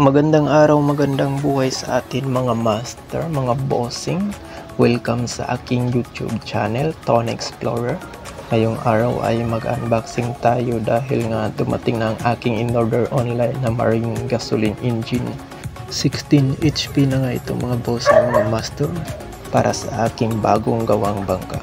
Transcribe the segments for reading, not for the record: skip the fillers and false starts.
Magandang araw, magandang buhay sa atin mga master, mga bossing. Welcome sa aking YouTube channel, Ton Explorer. Ngayong araw ay mag-unboxing tayo dahil nga dumating na ang aking in-order online na marine gasoline engine. 16 HP na nga ito mga bossing, mga master, para sa aking bagong gawang bangka.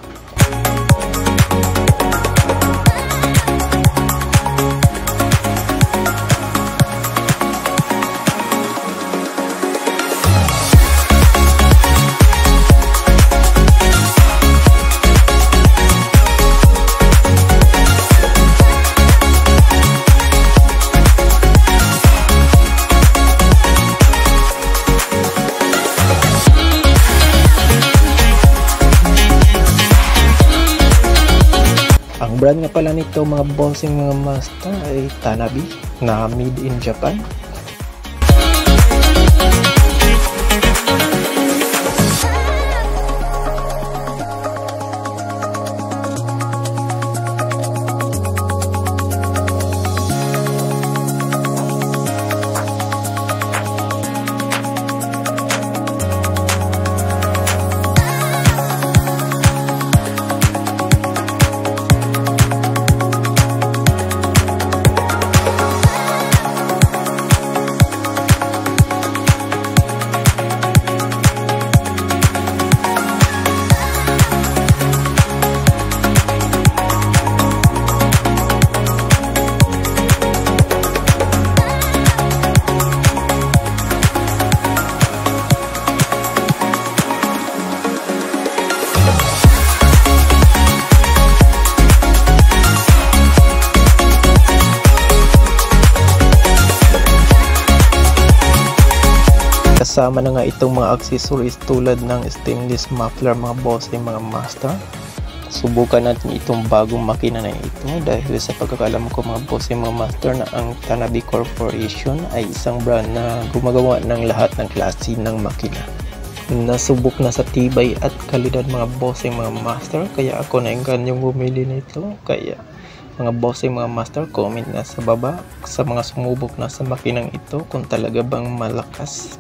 Ang brand nga pala nito mga bossing, mga master, ay Tanabe na made in Japan. Kasama na nga itong mga accessories tulad ng stainless muffler mga bossing, mga master. Subukan natin itong bagong makina na ito dahil sa pagkakalam ko mga bossing, mga master, na ang Tanabe Corporation ay isang brand na gumagawa ng lahat ng klase ng makina. Nasubok na sa tibay at kalidad mga bossing, mga master, kaya ako na yung bumili nito. Kaya mga bossing, mga master, comment na sa baba sa mga sumubok na sa makinang ito kung talaga bang malakas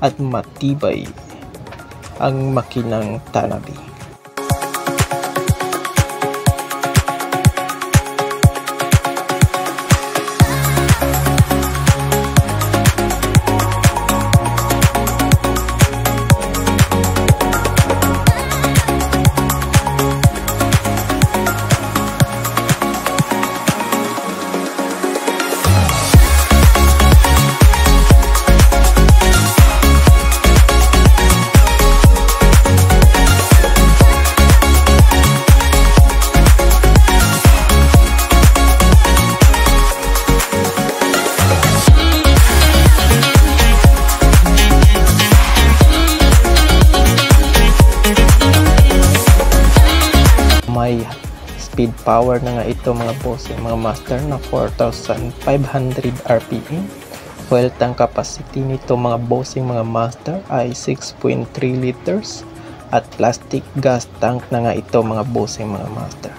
at matibay ang makinang Tanabe. May speed power na nga ito mga bossing, mga master, na 4,500 RPM. Fuel tank capacity nito mga bossing, mga master, ay 6.3 liters. At plastic gas tank na nga ito mga bossing, mga master.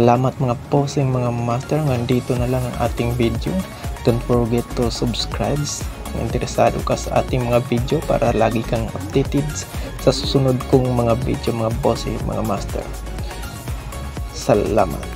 Salamat mga bossing mga master. Nandito na lang ang ating video. Don't forget to subscribe kung interesado ka sa ating mga video para lagi kang updated sa susunod kong mga video mga bossing mga master. Salamat.